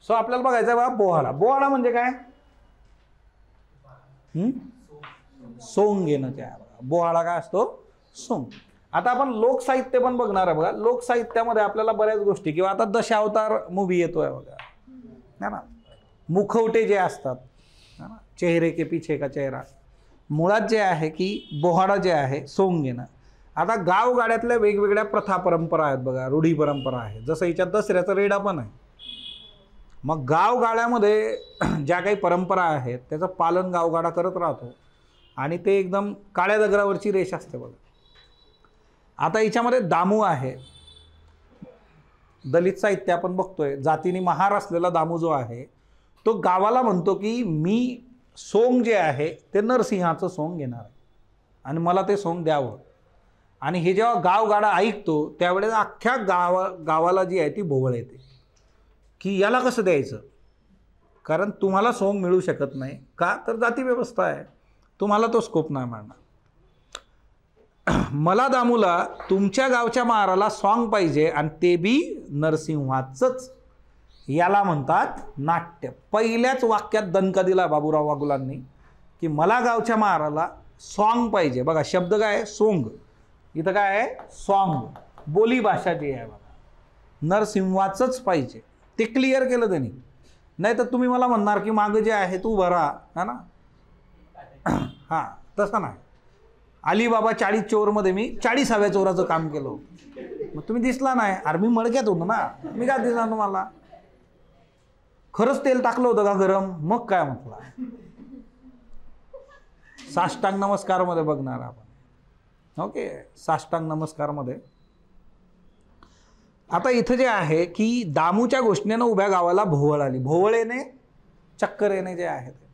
So आपल्याला बघायचं आहे बघा बोहाडा. बोहाडा म्हणजे काय? सोंग घेणं ते आहे बघा. बोहाडा काय असतो? सोंग. आता आपण लोकसाहित्य पण बघणार आहे बघा. लोकसाहित्यामध्ये आपल्याला बऱ्याच गोष्टी, किंवा आता दशावतार मूवी येतोय बघा, है ना, मुखवटे जे असतात, है ना, चेहरे के पीछे का चेहरा, मुळात जे आहे की बोहाडा जे आहे सोंग घेणं. आता गावगाड्यातल्या वेगवेगळ्या प्रथा परंपरा आहेत बघा, रूढी परंपरा आहे. जसं हिच्यात दसऱ्याचा रेडा पण आहे. मग गावगाड्यामध्ये ज्या काही परंपरा आहेत त्याचं पालन गावगाडा करत राहतो आणि ते एकदम काळ्या दगडावरची रेष असते बघा. आता हिच्यामध्ये दामू आहे. दलित साहित्य आपण बघतोय, जातीने महार असलेला दामू जो आहे तो गावाला म्हणतो की मी सोंग जे आहे ते नरसिंहाचं सोंग घेणार आहे आणि मला ते सोंग द्यावं. आणि हे जेव्हा गावगाडा ऐकतो त्यावेळेस अख्ख्या गावाला जी आहे ती भोवळ येते की याला कसं द्यायचं, कारण तुम्हाला सोंग मिळू शकत नाही. का? तर जाती व्यवस्था आहे, तुम्हाला तो स्कोप नाही मिळणार. मला दामूला तुमच्या गावच्या महाराला सॉंग पाहिजे आणि ते बी नरसिंहाचंच. याला म्हणतात नाट्य. पहिल्याच वाक्यात दणका दिला बाबूराव वागुलांनी की मला गावच्या महाराला सॉंग पाहिजे. बघा शब्द काय आहे? सोंग. इथं काय आहे? सॉंग. बोली भाषा जी आहे बघा, नरसिंहाचंच पाहिजे. ते क्लिअर केलं त्यांनी. नाही तर तुम्ही मला म्हणणार की मागं जे आहे तू भरा, है ना. हां, तसं नाही. अलीबाबा 40 चोरमध्ये मी 40व्या चोराचं काम केलं. मग तुम्ही दिसला नाही. अरे मी मडक्यात होतो ना, मी काय दिसणार तुम्हाला? खरंच तेल टाकलं होतं का गरम? मग काय म्हटलं? साष्टांग नमस्कारमध्ये बघणार आपण. ओके, साष्टांग नमस्कारमध्ये आता इथं जे आहे की दामूच्या घोषणेनं उभ्या गावाला भोवळ आली. भोवळ येणे, चक्कर येणे जे आहे ते.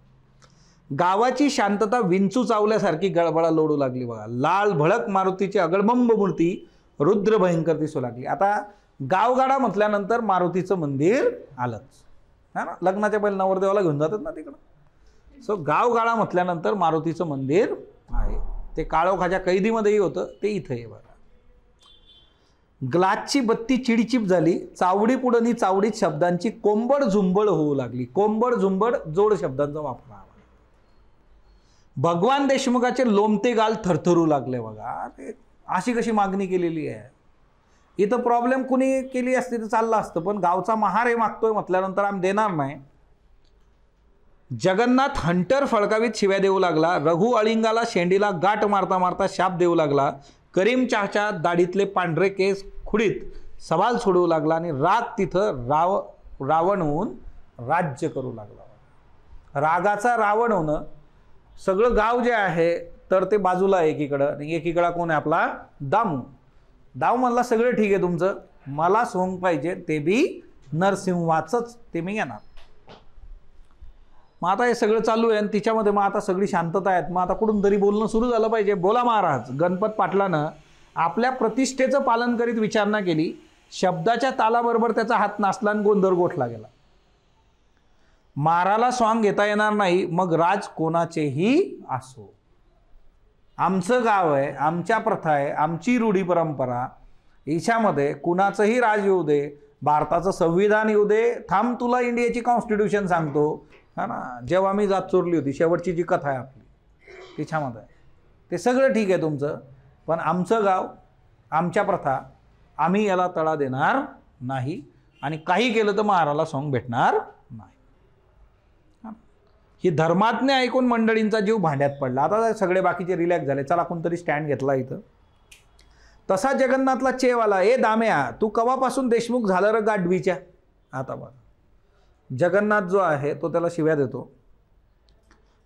गावाची शांतता विंचू चावल्यासारखी गळबळा लोडू लागली बघा. लाल भडक मारुतीची अगडबंब मूर्ती रुद्र भयंकर दिसू लागली. आता गावगाडा म्हटल्यानंतर मारुतीचं मंदिर आलंच, है ना. लग्नाच्या पहिले नवरदेवाला घेऊन जातात ना तिकडं. सो गावगाडा म्हटल्यानंतर मारुतीचं मंदिर आहे. ते काळोखाच्या कैदीमध्येही होतं, ते इथं आहे बघा. ग्लासची बत्ती चिडचिप झाली. चावडी पुढणी चावडीत शब्दांची कोंबड झुंबड होऊ लागली. कोंबड झुंबड जोड शब्दांचा वापर. भगवान देशमुखाचे लोमते गाल थरथरू लागले बघा. अशी कशी मागणी केलेली आहे. इथं प्रॉब्लेम कुणी केली असती तर चाललं असतं, पण गावचा महार हे मागतोय म्हटल्यानंतर आम्ही देणार नाही. जगन्नाथ हंटर फळकावीत शिव्या देऊ लागला. रघु अळिंगाला शेंडीला गाठ मारता मारता शाप देऊ लागला. करीम चाच्या दाढीतले पांढरे केस खुडीत सवाल सोडवू लागला आणि राग तिथं रावण होऊन राज्य करू लागला. रागाचा रावण होणं. सगळं गाव जे आहे तर ते बाजूला एकीकडं, आणि एकीकडं कोण आहे? आपला दामू. दामू म्हणला सगळं ठीक आहे तुमचं, मला सोंग पाहिजे, ते बी नरसिंहाचंच, ते मी घेणार. मग आता हे सगळं चालू आहे आणि तिच्यामध्ये मग आता सगळी शांतता आहेत. मग आता कुठून तरी बोलणं सुरू झालं पाहिजे. बोला महाराज. गणपत पाटलानं आपल्या प्रतिष्ठेचं पालन करीत विचारणा केली. शब्दाच्या तालाबरोबर त्याचा हात नाचला आणि गोंधळ गोठला गेला. महाराला सॉंग घेता येणार नाही, मग राज कोणाचेही असो. आमचं गाव आहे, आमच्या प्रथा आहे, आमची रूढी परंपरा. याच्यामध्ये कुणाचंही राज येऊ दे, भारताचं संविधान येऊ दे. थांब, तुला इंडियाची कॉन्स्टिट्यूशन सांगतो, हा ना. जेव्हा मी जात चोरली होती, शेवटची जी कथा आहे आपली तिच्यामध्ये, ते सगळं ठीक आहे तुमचं, पण आमचं गाव, आमच्या प्रथा, आम्ही याला तडा देणार नाही. आणि काही केलं तर महाराला सॉंग भेटणार नाही. ही धर्माज्ञ ऐकून मंडळींचा जीव भांड्यात पडला. आता सगळे बाकीचे रिलॅक्स झाले. चला कोणतरी स्टँड घेतला इथं. तसा जगन्नाथला चेवाला, ए दाम्या, तू कवापासून देशमुख झालं र गाढवीच्या? आता बघा, जगन्नाथ जो आहे तो त्याला शिव्या देतो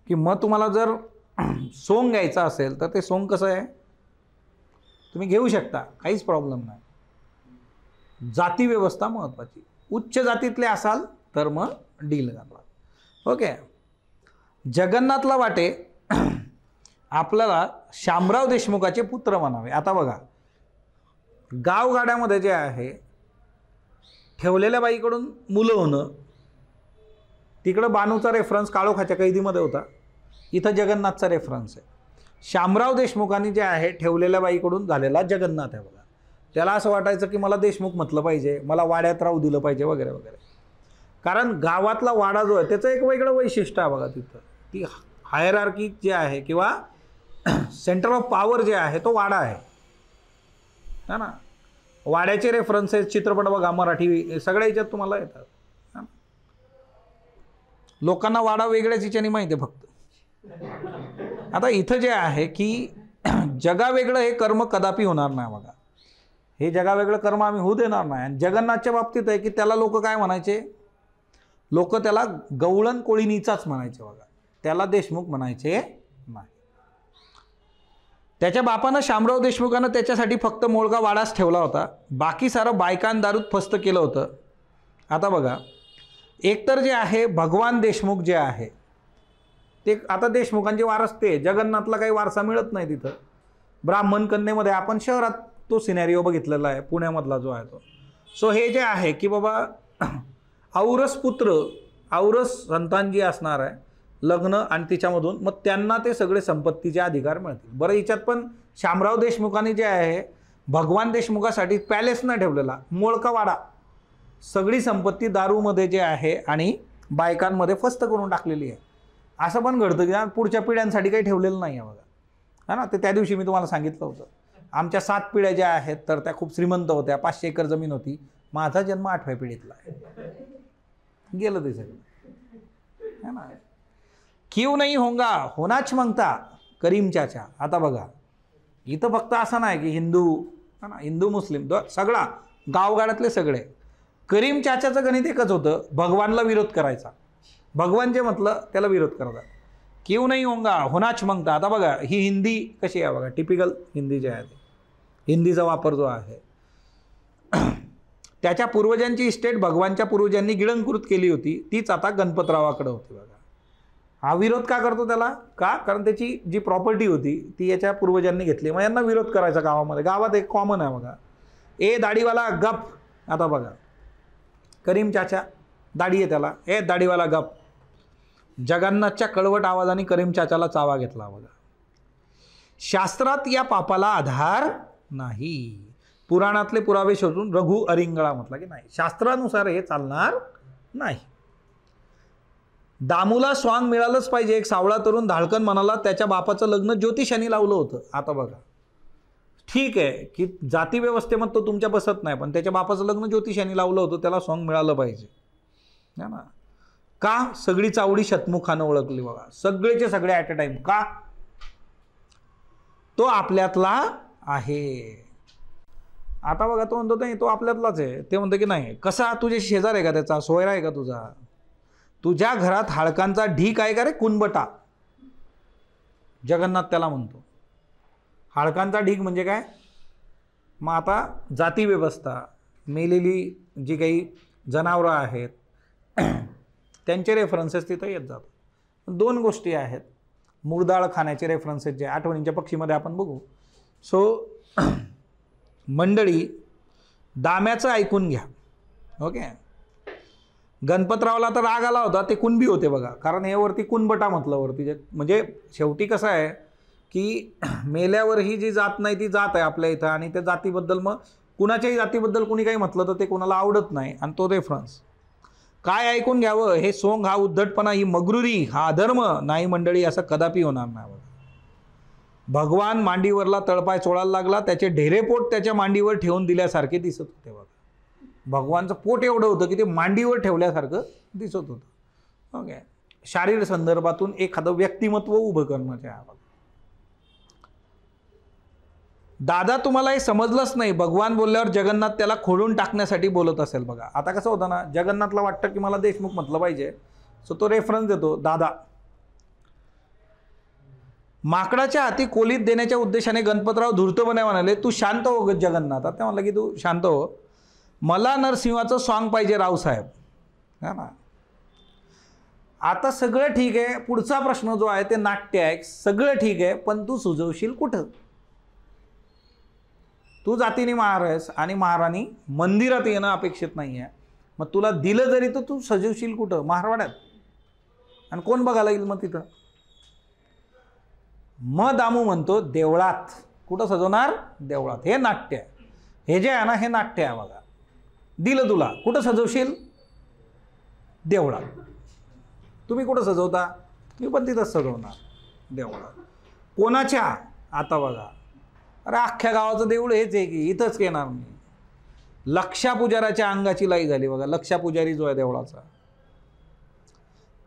की मग तुम्हाला जर सोंग घ्यायचा असेल तर ते सोंग कसं आहे तुम्ही घेऊ शकता, काहीच प्रॉब्लेम नाही. जाती व्यवस्था महत्त्वाची. उच्च जातीतले असाल तर मग डील करणार. ओके. जगन्नाथला वाटे आपल्याला शामराव देशमुखाचे पुत्र म्हणावे. आता बघा, गावगाड्यामध्ये जे आहे ठेवलेल्या बाईकडून मुलं होणं, तिकडं बानूचा रेफरन्स काळोखाच्या कैदीमध्ये होता, इथं जगन्नाथचा रेफरन्स आहे. शामराव देशमुखांनी जे आहे ठेवलेल्या बाईकडून झालेला जगन्नाथ आहे बघा. त्याला असं वाटायचं की मला देशमुख म्हटलं पाहिजे, मला वाड्यात राहू दिलं पाहिजे वगैरे वगैरे. कारण गावातला वाडा जो आहे त्याचं एक वेगळं वैशिष्ट्य आहे बघा. तिथं ती हायरार्की जे आहे किंवा सेंटर ऑफ पॉवर जे आहे तो वाडा आहे ना. वाड्याचे रेफरन्सेस चित्रपट बघा मराठी सगळ्या याच्यात तुम्हाला येतात. लोकांना वाडा वेगळ्याच याच्याने माहिती आहे फक्त. आता इथं जे आहे की जगावेगळं हे कर्म कदापि होणार नाही बघा. हे जगावेगळं कर्म आम्ही होऊ देणार नाही. आणि जगन्नाथच्या बाबतीत आहे की त्याला लोक काय म्हणायचे, लोक त्याला गवळण कोळीनीचाच म्हणायचे बघा, त्याला देशमुख म्हणायचे नाही. त्याच्या बापानं शामराव देशमुखानं त्याच्यासाठी फक्त मोळगा वाडाच ठेवला होता, बाकी सारं बायकां दारूत फस्त केलं होतं. आता बघा, एकतर जे आहे भगवान देशमुख जे आहे ते आता देशमुखांचे वारस ते, जगन्नाथला काही वारसा मिळत नाही तिथं. ब्राह्मण कन्येमध्ये आपण शहरात तो सिनॅरिओ बघितलेला आहे, पुण्यामधला जो आहे तो. सो हे जे आहे की बाबा औरस पुत्र, औरस संतान जी असणार आहे लग्न आणि तिच्यामधून मग त्यांना ते सगळे संपत्तीचे अधिकार मिळतील. बरं, हिच्यात पण शामराव देशमुखांनी जे आहे भगवान देशमुखासाठी पॅलेस नाही ठेवलेला, मोळका वाडा, सगळी संपत्ती दारूमध्ये जे आहे आणि बायकांमध्ये फस्त करून टाकलेली आहे. असं पण घडतं की पुढच्या पिढ्यांसाठी काही ठेवलेलं नाही आहे बघा, है ना. ते त्या दिवशी मी तुम्हाला सांगितलं होतं, आमच्या 7 पिढ्या ज्या आहेत तर त्या खूप श्रीमंत होत्या, 500 एकर जमीन होती. माझा जन्म 8व्या पिढीतला आहे, गेलं ते सगळं, है ना. क्यों नहीं होगा, होनाच मांगता करीम चाचा. आता बघा, इथं फक्त असं नाही की हिंदू, है ना, हिंदू मुस्लिम सगळा गावगाड्यातले सगळे. करीम चाचाचं गणित एकच होतं, भगवानला विरोध करायचा. भगवान जे म्हटलं त्याला विरोध करायचा. क्यों नहीं होगा, होनाच मांगता. आता बघा ही हिंदी कशी आहे बघा, टिपिकल हिंदी जे आहे ते, हिंदीचा वापर जो आहे त्याच्या पूर्वजांची इस्टेट भगवानच्या पूर्वजांनी गिळंकृत केली होती, तीच आता गणपतरावाकडे होती बघा. हा विरोध का करतो त्याला, का, कारण त्याची जी प्रॉपर्टी होती ती याच्या पूर्वजांनी घेतली, मग यांना विरोध करायचा गावामध्ये. गावात एक कॉमन आहे बघा, ए दाढीवाला गप. आता बघा करीम चाचा, दाढी आहे त्याला, ए दाढीवाला गप. जगन्नाथच्या कळवट आवाजाने करीम चाचाला चावा घेतला बघा. शास्त्रात या पापाला आधार नाही. पुराणातले पुरावे शोधून रघु अरिंगळा म्हटला की नाही, शास्त्रानुसार हे चालणार नाही. दामूला स्वांग मिळालंच पाहिजे. एक सावळा तरुण धाळकन म्हणाला त्याच्या बापाचं लग्न ज्योतिषाने लावलं होतं. आता बघा, ठीक आहे की जाती व्यवस्थेमध्ये तो तुमच्या बसत नाही, पण त्याच्या बापाचं लग्न ज्योतिषाने लावलं होतं, त्याला स्वांग मिळालं पाहिजे, है ना. का, सगळी चावडी शतमुखानं ओळखली बघा, सगळेचे सगळे ॲट अ टाइम. का, तो आपल्यातला आहे. आता बघा, तो म्हणतो नाही तो आपल्यातलाच आहे. ते म्हणतं की नाही, कसा, तुझे शेजार आहे का, त्याचा सोयरा आहे का तुझा, तुझ्या घरात हाडकांचा ढीक आहे का रे कुणबटा. जगन्नाथ त्याला म्हणतो. हाडकांचा ढीक म्हणजे काय, मग आता जाती व्यवस्था, मेलेली जी काही जनावरं आहेत त्यांचे रेफरन्सेस तिथं येत जातात. 2 गोष्टी आहेत, मुरदाळ खाण्याचे रेफरन्सेस जे आठवणींच्या पक्षीमध्ये आपण बघू. सो मंडळी, दाम्याचं ऐकून घ्या, ओके. गणपतरावला तर राग आला होता, ते कुणबी होते बघा, कारण हे वरती कुणबटा म्हटलं वरती. म्हणजे शेवटी कसं आहे की मेल्यावर ही जी जात नाही ती जात आहे आपल्या इथं, आणि त्या जातीबद्दल मग कुणाच्याही जातीबद्दल कुणी काही म्हटलं तर ते कोणाला आवडत नाही. आणि तो रेफरन्स काय ऐकून घ्यावं, हे सोंग, हा उद्धटपणा, ही मगरुरी, हा अधर्म नाही मंडळी, असं कदापि होणार नाही. भगवान मांडीवरला तळपाय चोळायला लागला, त्याचे ढेरेपोट त्याच्या मांडीवर ठेवून दिल्यासारखे दिसत होते बघा. भगवानचं पोट एवढं होतं की ते मांडीवर ठेवल्यासारखं दिसत होतं, ओके. शारीर संदर्भातून एखादं व्यक्तिमत्व उभं करण्याचे आहे. दादा तुम्हाला हे समजलंच नाही, भगवान बोलल्यावर जगन्नाथ त्याला खोडून टाकण्यासाठी बोलत असेल बघा. आता कसं होतं ना, जगन्नाथला वाटतं की मला देशमुख म्हटलं पाहिजे, सो तो रेफरन्स देतो दादा. माकडाच्या हाती कोलीत देण्याच्या उद्देशाने गणपतराव धूर्तपणे म्हणाले, तू शांत हो जगन्नाथ. आता म्हणलं की तू शांत हो, मला नरसिंहाचं सॉंग पाहिजे रावसाहेब, है ना. आता सगळं ठीक आहे, पुढचा प्रश्न जो आहे ते नाट्य आहे, सगळं ठीक आहे, पण तू सुजवशील कुठं. तू जातीने महार आहेस आणि महाराणी मंदिरात येणं अपेक्षित नाही आहे, मग तुला दिलं जरी तर तू सजवशील कुठं, महारवाड्यात, आणि कोण बघायला येईल मग तिथं. मग दामू म्हणतो देवळात. कुठं सजवणार, देवळात. हे नाट्य आहे, हे जे आहे ना हे नाट्य आहे बघा. दिलं तुला, कुठं सजवशील, देवळात. तुम्ही कुठं सजवता? मी पण तिथंच सजवणार, देवळात. कोणाच्या? आता बघा, अरे अख्ख्या गावाचं देऊळ हेच आहे की, इथंच येणार मी. लक्षा पुजाराच्या अंगाची लाई झाली बघा. लक्षा पुजारी जो आहे देवळाचा,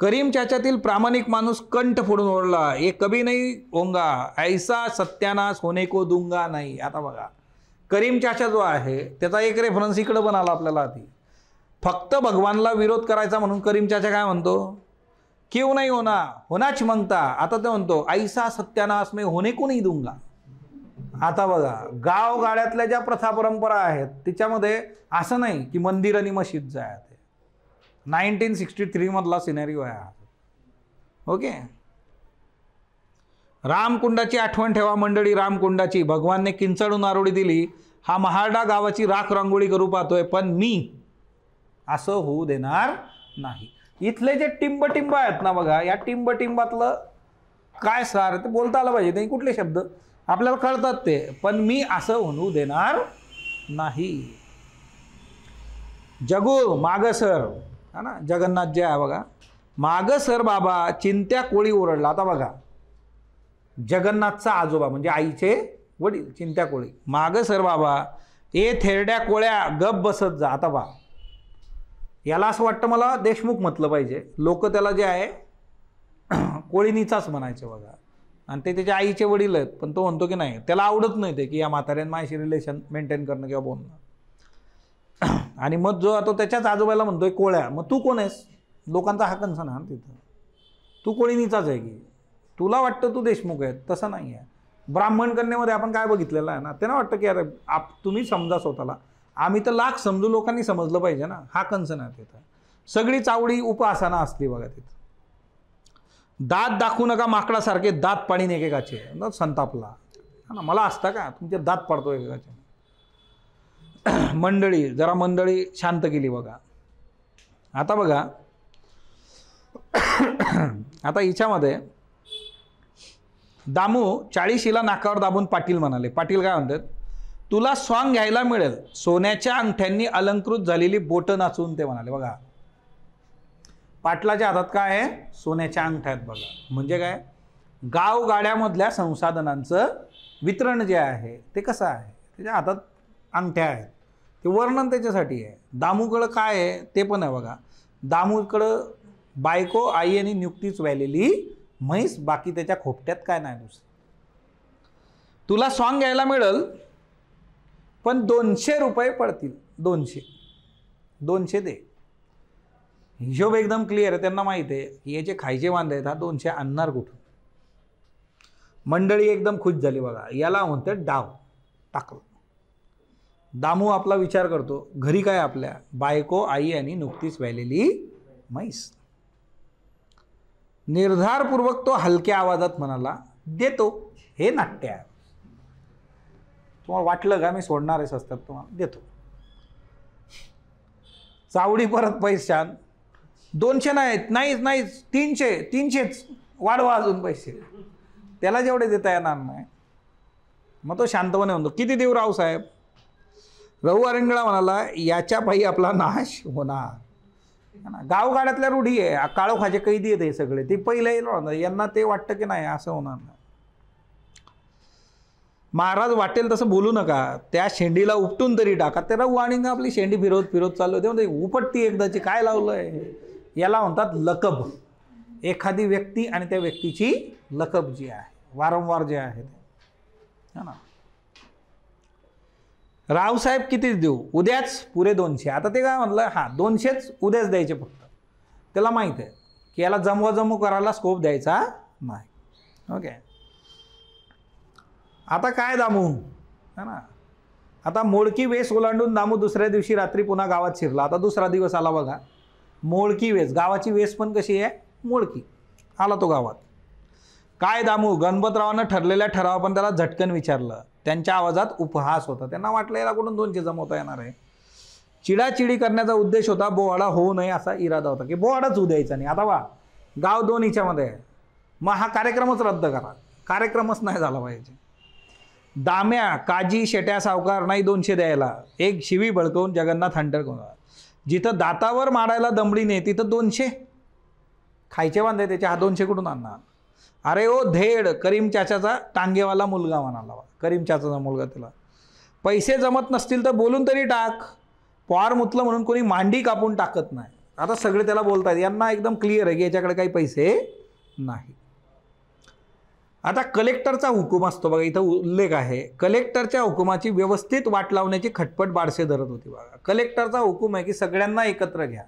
करीम चाच्यातील प्रामाणिक माणूस कंठ फोडून ओरडला, ये कभी नहीं होगा, ऐसा सत्यानाश होने को दूंगा नाही. आता बघा, करीम चाचा जो आहे त्याचा एक रेफरन्स इकडं पण आला आपल्याला आधी. फक्त भगवानला विरोध करायचा म्हणून करीम चाचा काय म्हणतो? क्यों नहीं होना, होनाच मांगता. आता ते म्हणतो ऐसा सत्यानाश मैं होने को नहीं दूंगा. आता बघा, गावगाड्यातल्या ज्या प्रथा परंपरा आहेत तिच्यामध्ये असं नाही की मंदिर आणि मशीद जे आहे ते 1963 मधला सिनेरिओ आहे. ओके. रामकुंडाची आठवण ठेवा मंडळी, रामकुंडाची. भगवानने किंचडून आरोळी दिली. हा महारडा गावाची राख रांगोळी करू पाहतोय, पण मी असं होऊ देणार नाही. इथले जे टिंब आहेत ना बघा, या टिंबातलं काय सार ते बोलता आलं पाहिजे. ते कुठले शब्द आपल्याला कळतात ते, पण मी असं होऊ देणार नाही. जगू मागसर, हा ना, जगन्नाथ जे आहे बघा, मागसर बाबा चिंत्या कोळी ओरडला. आता बघा, जगन्नाथचा आजोबा म्हणजे आईचे वडील चिंत्या कोळी, मागसर बाबा, ए थेरड्या कोळ्या गप बसत जा. आता बा, याला असं वाटतं मला देशमुख म्हटलं पाहिजे. लोक त्याला जे आहे कोळीनीचाच म्हणायचे बघा, आणि ते त्याच्या आईचे वडील आहेत, पण तो म्हणतो की नाही, त्याला आवडत नाही ते की या म्हाताऱ्यानं माझ्याशी रिलेशन मेंटेन करणं किंवा बोलणं. आणि मग जो तो त्याच्याच आजोबाला म्हणतोय कोळ्या. मग तू कोण आहेस? लोकांचा हा कन्सर्न आहे तिथं. तू कोळीनीचाच आहे की? तुला वाटतं तू देशमुख आहे, तसं नाही आहे. ब्राह्मण कन्येमध्ये आपण काय बघितलेलं आहे ना, त्यांना वाटतं की अरे तुम्ही समजा स्वतःला, आम्ही तर लाख समजू, लोकांनी समजलं पाहिजे ना, हा कन्सर्न आहे तिथं. सगळी चावडी उपासना असली बघा तिथं. दात दाखवू नका माकडासारखे, दात पाडीन एकेकाचे. संतापला ना, मला असता का तुमचे दात पाडतो एकेकाचे. मंडळी, जरा मंडळी शांत केली बघा. आता बघा, आता हिच्यामध्ये दामू 40शीला नाकावर दाबून पाटील म्हणाले. पाटील काय म्हणतात? तुला स्वांग घ्यायला मिळेल, सोन्याच्या अंगठ्यांनी अलंकृत झालेली बोटं नाचून ते म्हणाले. बघा, पाटलाच्या हातात काय आहे? सोन्याच्या अंगठ्या आहेत बघा. म्हणजे काय? गावगाड्यामधल्या संसाधनांचं वितरण जे आहे ते कसं आहे, त्याच्या हातात अंगठ्या आहेत. ते वर्णन त्याच्यासाठी आहे. दामूकडं काय आहे ते पण आहे बघा. दामूकडं बायको, आई आणि नुकतीच व्यालेली म्हैस, बाकी त्याच्या खोपट्यात काय नाही दुसरं. तुला स्वांग घ्यायला मिळेल, पण 200 रुपये पडतील. 200 दे. हिशोब एकदम क्लिअर आहे. त्यांना माहिती आहे की याचे खायचे वांदे आहेत, हा 200 आणणार कुठून. मंडळी एकदम खुश झाली बघा. याला म्हणते डाव टाकलं. दामू आपला विचार करतो, घरी काय आपल्या बायको, आई आणि नुकतीच व्यालेली म्हैस. निर्धारपूर्वक तो हलक्या आवाजात म्हणाला, देतो. हे नाट्य आहे. तुम्हाला वाटलं का मी सोडणार आहे सस्त्यात? तुम्हाला देतो. चावडी परत पैशान. 200 नाहीच 300च वाढवा अजून पैसे. त्याला जेवढे देता येणार नाही. मग तो शांतपणे म्हणतो, किती देऊ रावसाहेब? रहू अरंगळा म्हणाला, याच्या पायी आपला नाश होणार. गावगाड्यातल्या रूढी आहे, काळोखाचे कैदी आहेत हे सगळे. ते पहिले यांना ते वाटतं की नाही असं होणार नाही. महाराज वाटेल तसं बोलू नका, त्या शेंडीला उपटून तरी टाका. ते रहू आणि आपली शेंडी फिरवत चालू होते. म्हणजे उपटती एकदाची. काय लावलंय? याला म्हणतात लकब. एखादी व्यक्ती आणि त्या व्यक्तीची लकब जी आहे, वारंवार जे आहे ते ना. रावसाहेब कितीच देऊ? उद्याच पुरे 200. आता ते काय म्हणलं, हा 200च उद्याच द्यायचे फक्त. त्याला माहीत आहे की याला जमवाजमू करायला स्कोप द्यायचा नाही. ओके. आता काय दामू है ना, आता मोडकी वेस ओलांडून दामू दुसऱ्या दिवशी रात्री पुन्हा गावात शिरला. आता दुसरा दिवस आला बघा. मोडकी वेस, गावाची वेस पण कशी आहे? मोडकी. आला तो गावात. काय दामू? गणपतरावांना ठरलेल्या ठराव पण त्याला झटकन विचारलं. त्यांच्या आवाजात उपहास होता. त्यांना वाटलं याला कुठून 200 जमवता येणार आहे. चिडाचिडी करण्याचा उद्देश होता, बोवाडा होऊ नये असा इरादा होता की बोवाडाच होऊ द्यायचा नाही. आता वा, गाव 2 हिच्यामध्ये आहे. मग हा कार्यक्रमच रद्द करा. कार्यक्रमच नाही झाला पाहिजे. दाम्या, काजी, शेट्या सावकार नाही 200 द्यायला. एक शिवी बळकवून जगन्नाथ हंटर कोण. जिथं दातावर मारायला दमडी नाही तिथं 200 खायचे बांधे त्याचे, हा 200 कुठून आणणार? अरे ओ धेड, करीम चाचाचा टांगेवाला मुलगा म्हणाला, करीम चाचाचा मुलगा. त्याला पैसे जमत नसतील तर बोलून तरी टाक. पॉर मुतलं म्हणून कोणी मांडी कापून टाकत नाही. आता सगळे त्याला बोलतात, यांना एकदम क्लिअर आहे की याच्याकडे काही पैसे नाही. आता कलेक्टरचा हुकूम असतो बघा, इथं उल्लेख आहे, कलेक्टरच्या हुकुमाची व्यवस्थित वाट लावण्याची खटपट बारसे धरत होती बघा. कलेक्टरचा हुकूम आहे की सगळ्यांना एकत्र घ्या.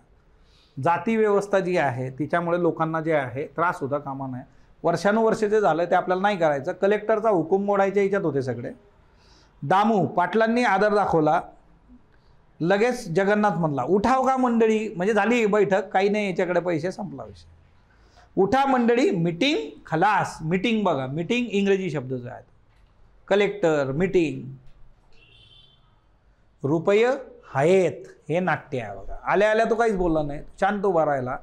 जाती व्यवस्था जी आहे तिच्यामुळे लोकांना जे आहे त्रास होता कामा नये. वर्षानुवर्षे जे झालं ते आपल्याला नाही करायचं. कलेक्टरचा हुकूम मोडायच्या याच्यात होते सगळे. दामू पाटलांनी आदर दाखवला. लगेच जगन्नाथ म्हणला, उठाव का मंडळी, म्हणजे झाली बैठक, काही नाही याच्याकडे पैसे, संपला विषय. उठा मंडळी, मीटिंग खलास. मीटिंग बघा, मीटिंग इंग्रजी शब्द जो आहे, कलेक्टर मीटिंग. रुपये आहेत, हे नाट्य आहे बघा. आल्या आल्या तो काहीच बोलला नाही, शांत उभा राहिला.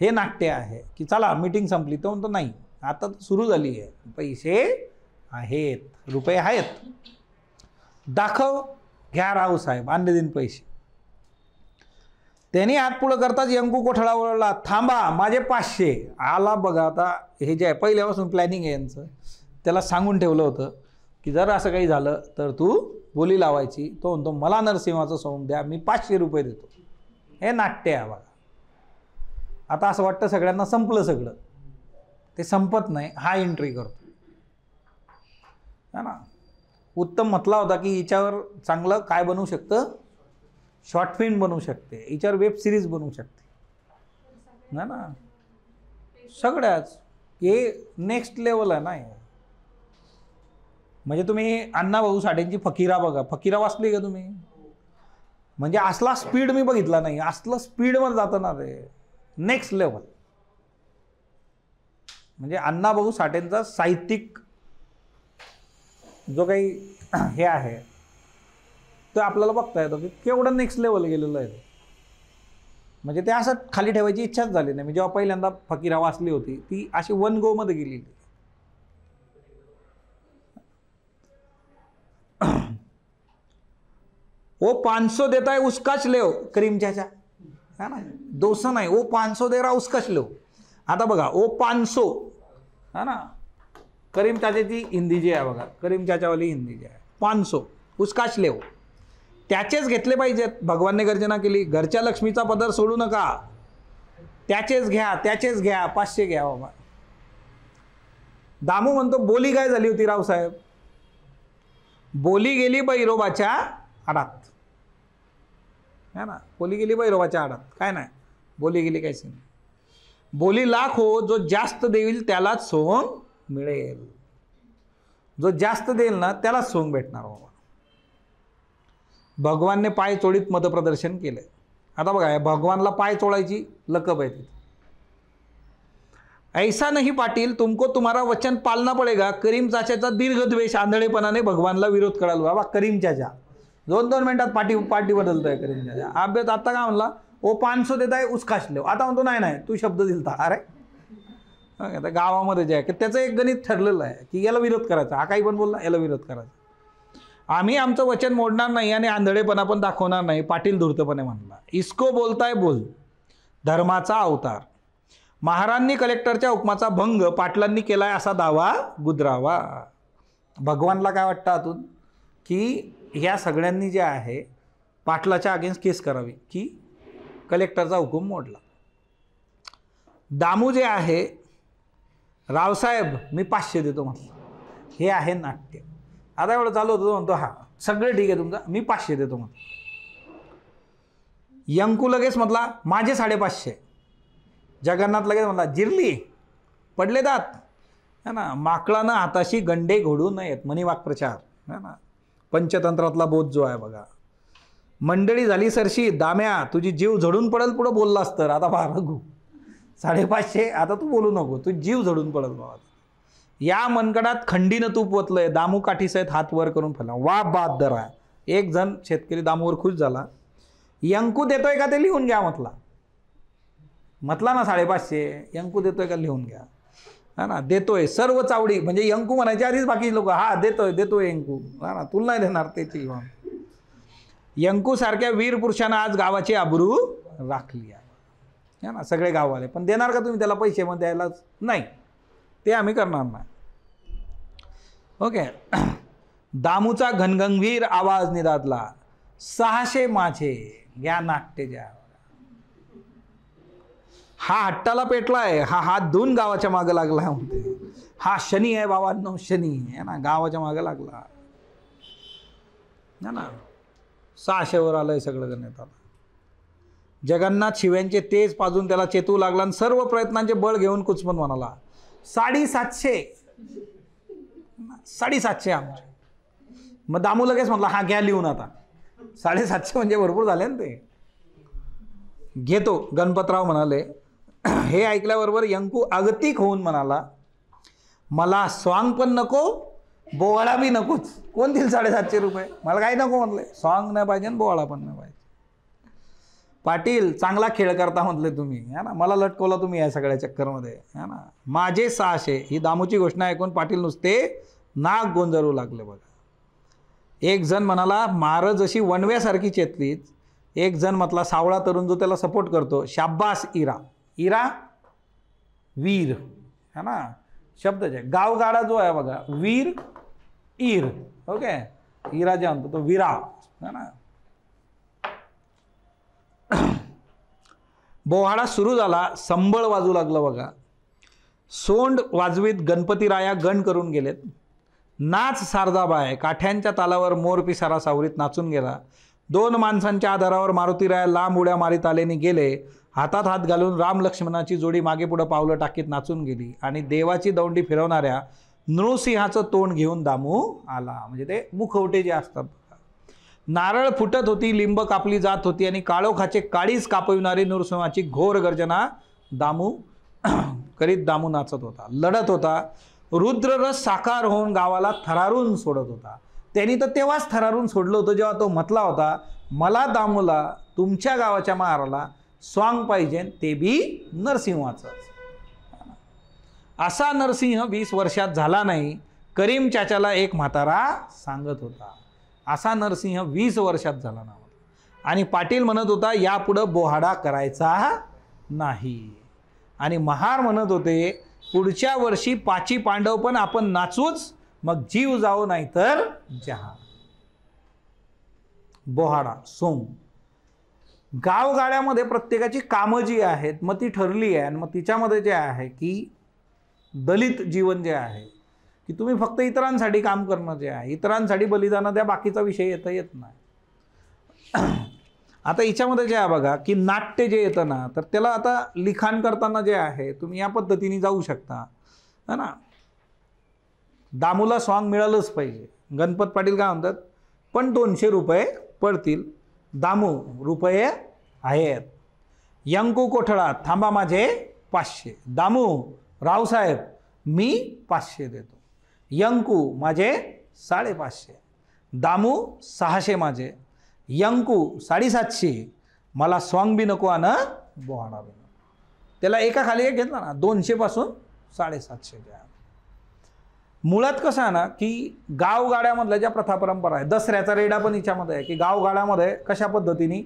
हे नाट्य आहे की चला मीटिंग संपली. तो म्हणतो नाही, आता सुरू झाली आहे, पैसे आहेत, रुपये आहेत, दाखव, घ्या रावसाहेब, आणले दिन पैसे. त्यांनी हात पुढं करताच यंकू कोठडा वळला, थांबा, माझे 500. आला बघा. आता हे जे आहे पहिल्यापासून प्लॅनिंग आहे यांचं, त्याला सांगून ठेवलं होतं की जर असं काही झालं तर तू बोली लावायची. तो म्हणतो मला नरसिंहाचं सोंग द्या, मी 500 रुपये देतो. हे नाट्य आहे बघा. आता असं वाटतं सगळ्यांना संपलं सगळं, ते संपत नाही. हा एंट्री करतो है ना. उत्तम म्हटला होता की हिच्यावर चांगलं काय बनवू शकतं, शॉर्ट फिल्म बनवू शकते, हिच्यावर वेब सिरीज बनवू शकते ना. सगळ्याच हे नेक्स्ट लेवल आहे ना. म्हणजे तुम्ही अण्णाभाऊ साठेंची फकीरा बघा, फकीरा वाचली का तुम्ही? म्हणजे असला स्पीड मी बघितला नाही, असलं स्पीडवर जातं ना ते, नेक्स्ट लेवल. म्हणजे अण्णाभाऊ साठेंचा साहित्यिक जो काही हे आहे तो आपल्याला बघता येतो की केवढं नेक्स्ट लेवल गेलेलं आहे. म्हणजे ते असं खाली ठेवायची इच्छाच झाली नाही. मी जेव्हा पहिल्यांदा फकीरा वाचली होती ती अशी 1 गो मध्ये गेलेली. ओ 500 देता है उसकाच ले, करीम चाचा है ना, 200 नाही, ओ 500 दे रहा उसकाच लो. आता बघा, ओ 500 है ना, करीम चाचाची हिंदी जी आहे बघा, करीम चाचावाली हिंदी जी आहे, 500 उसकाच ले, त्याचेच घेतले पाहिजेत. भगवानने गर्जना केली, घरच्या लक्ष्मीचा पदर सोडू नका, त्याचेच घ्या, त्याचेच घ्या, 500 घ्या बाबा. दामू म्हणतो बोली काय झाली होती रावसाहेब? बोली गेली बैरोबाच्या आडात है ना, बोली गेली बैरोबाच्या आडात. काय नाही, बोली गेली काहीच नाही. बोली लाख हो, जो जास्त देईल त्यालाच सोंग मिळेल. जो जास्त देईल ना त्यालाच सोंग भेटणार बाबा. भगवानने पाय चोळीत मतप्रदर्शन केलंय. आता बघा, भगवानला पाय चोळायची लकब आहे तिथे. ऐसा नहीं पाटील, तुमको तुम्हारा वचन पालना पडेगा. करीम चाचाचा दीर्घ द्वेष आंधळेपणाने भगवानला विरोध करायला. बाबा करीम चाचा 2-2 मिनिटात पार्टी बदलतोय करीम चाचा. अभ्यास आता काय म्हणला, ओ 500 देताय उसकाच लेव. आता म्हणतो नाही नाही, तू शब्द दिलता. अरे आता गावामध्ये जे आहे की त्याचं एक गणित ठरलेलं आहे की याला विरोध करायचा. हा काही पण बोलला, याला विरोध करायचा. आम्ही आमचं वचन मोडणार नाही आणि आंधळेपणा पण दाखवणार नाही, पाटील धूर्तपणे म्हणला. इसको बोलताय बोल, धर्माचा अवतार. महारांनी कलेक्टरच्या हुकमाचा भंग पाटलांनी केलाय असा दावा गुदरावा. भगवानला काय वाटतं आतून की ह्या सगळ्यांनी जे आहे पाटलाच्या अगेन्स्ट केस करावी की कलेक्टरचा हुकूम मोडला. दामू जे आहे, रावसाहेब मी 500 देतो म्हटलं. हे आहे नाट्य. आता एवढं चालू होतं, म्हणतो हा सगळं ठीक आहे तुमचं, मी 500 देतो म्हटलं. यंकू लगेच म्हटला माझे 550. जगन्नाथ लगेच म्हटला जिरली, पडले दात है ना. माकळानं हाताशी गंडे घोडू नयेत, मनी वाक्प्रचार है ना, पंचतंत्रातला बोध जो आहे बघा. मंडळी झाली सरशी, दाम्या तुझी जीव झडून पडेल पुढं बोललास तर. आता पहा रघू 550, आता तू बोलू नको, तू जीव झडून पडेल बाबा. या मनगडात खंडीनं तूप ओतलंय. दामू काठीसहित हात वर करून फैला. वा बात दरा. एक जण शेतकरी दामूवर खुश झाला. यंकू देतोय का ते लिहून घ्या म्हटला. म्हटला ना 550, यंकू देतोय का लिहून घ्या हा ना. देतोय सर्व चावडी, म्हणजे यंकू म्हणायच्या आधीच बाकी लोक हा देतोय देतोय यंकू हा ना, तुला नाही देणार त्याची. यंकूसारख्या वीर पुरुषानं आज गावाची आबरू राखली आहे ना. सगळे गाववाले पण देणार का तुम्ही त्याला पैसे? मग द्यायलाच नाही, ते आम्ही करणार नाही. ओके. दामूचा घनगंभीर आवाज निदादला, 600 माझे या नाट्य ज्या. हा हट्टाला पेटलाय, हा हात धुवून गावाच्या मागं लागला म्हणते. हा शनी आहे बाबांनो, शनी आहे ना, गावाच्या मागं लागला ना. 600 वर आलंय सगळं करण्यात आलं. जगन्नाथ शिव्यांचे तेज पाजून त्याला चेतवू लागला आणि सर्व प्रयत्नांचे बळ घेऊन कुचमत म्हणाला, 750 आमचे. मग दामू लगेच म्हटला, हा घ्या लिहून आता. 750 म्हणजे भरपूर झाले ना ते. घेतो. गणपतराव म्हणाले. हे ऐकल्याबरोबर यंकू अगतिक होऊन म्हणाला, मला स्वांग पण नको, बोवाळा बी नकोच. कोण देईल 750 रुपये? मला काही नको म्हटले. स्वांग नाही पाहिजे आणि बोवाळा पण नाही पाहिजे. पाटील चांगला खेळ करता म्हटले तुम्ही, है ना. मला लटकवला तुम्ही या सगळ्या चक्करमध्ये, है ना. माझे 600. ही दामूची घोषणा ऐकून पाटील नुसते नाक गोंजरू लागले बघा. एक जण म्हणाला, मार जशी वणव्यासारखी चेतलीच. एक जण म्हटला, सावळा तरुण जो त्याला सपोर्ट करतो, शाब्बास इरा. इरा वीर, है ना. शब्दच आहे. गावगाडा जो आहे बघा, वीर ईर. ओके. इरा जे म्हणतो तो विरा, है ना. बोहाडा सुरू झाला. संबळ वाजू लागलं बघा. सोंड वाजवीत गणपतीराया गण करून गेलेत. नाच सारदाबाय काठ्यांच्या तालावर मोर पिसारा सावरीत नाचून गेला. 2 माणसांच्या आधारावर मारुतीराया लांब उड्या मारीत आलेने गेले. हातात हात घालून राम लक्ष्मणाची जोडी मागे पुढं पावलं टाकीत नाचून गेली आणि देवाची दौंडी फिरवणाऱ्या नृसिंहाचं तोंड घेऊन दामू आला. म्हणजे ते मुखवटे जे असतात. नारळ फुटत होती, लिंब कापली जात होती आणि काळोखाचे काळीच कापविणारी नृसिंहाची घोर गर्जना दामू करीत दामू नाचत होता, लढत होता. रुद्ररस साकार होऊन गावाला थरारून सोडत होता. त्यांनी तर तेव्हाच थरारून सोडलं होतं जेव्हा तो म्हटला होता, मला दामूला तुमच्या गावाच्या महाराला स्वांग पाहिजे, ते बी नरसिंहाचं. असा नरसिंह 20 वर्षात झाला नाही, करीम चाचाला एक म्हातारा सांगत होता. असा नरसिंह 20 वर्षात झाला ना. आणि पाटील म्हणत होता, यापुढं बोहाडा करायचा नाही. आणि महार म्हणत होते, पुढच्या वर्षी 5 पांडव पण आपण नाचूच, मग जीव जाओ नाही तर जहा. बोहाडा सोंग. गावगाड्यामध्ये प्रत्येकाची कामं जी आहेत मग ती ठरली आहे. आणि मग तिच्यामध्ये जे आहे की दलित जीवन जे आहे की तुम्ही फक्त इतरांसाठी काम करणं जे आहे, इतरांसाठी बलिदान द्या, बाकीचा विषय येत नाही. आता हिच्यामध्ये जे आहे बघा की नाट्य जे येतं ना, तर त्याला आता लिखाण करताना जे आहे तुम्ही या पद्धतीने जाऊ शकता, है ना. दामूला स्वांग मिळालंच पाहिजे. गणपत पाटील काय म्हणतात, पण 200 रुपये पडतील. दामू रुपये आहेत. यंकू कोठळा, थांबा माझे 500. दामू, रावसाहेब मी 500 देतो. यंकू माझे 550. दामू 600 माझे. यंकू 750. मला स्वांग बी नको आणि बोहाडा बी नको. त्याला एका खाली एक घेतला ना, 200 पासून 750 द्या. मुळात कसं आहे ना की गावगाड्यामधल्या ज्या प्रथा परंपरा आहे, दसऱ्याचा रेडा पण हिच्यामध्ये आहे की गावगाड्यामध्ये कशा पद्धतीने,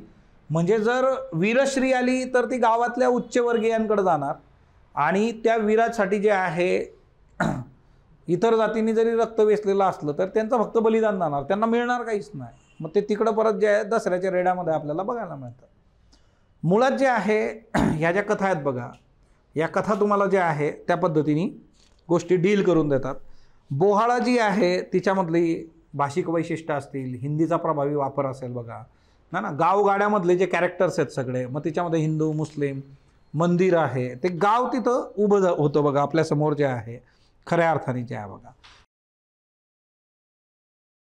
म्हणजे जर वीरश्री आली तर ती गावातल्या उच्चवर्गीयांकडे जाणार आणि त्या वीरासाठी जे आहे इतर जातींनी जरी रक्त वेचलेलं असलं तर त्यांचं फक्त बलिदान जाणार, त्यांना मिळणार काहीच नाही. मग ते तिकडं परत जे आहे दसऱ्याच्या रेड्यामध्ये आपल्याला बघायला मिळतं. मुळात जे आहे ह्या ज्या कथा आहेत बघा, या कथा तुम्हाला जे आहे त्या पद्धतीने गोष्टी डील करून देतात. बोहाडा जी आहे तिच्यामधली भाषिक वैशिष्ट्य असतील, हिंदीचा प्रभावी वापर असेल बघा ना. गावगाड्यामधले जे कॅरेक्टर्स आहेत सगळे, मग तिच्यामध्ये हिंदू मुस्लिम मंदिर आहे, ते गाव तिथं उभं होतं बघा आपल्यासमोर जे आहे खऱ्या अर्थाने जे आहे बघा.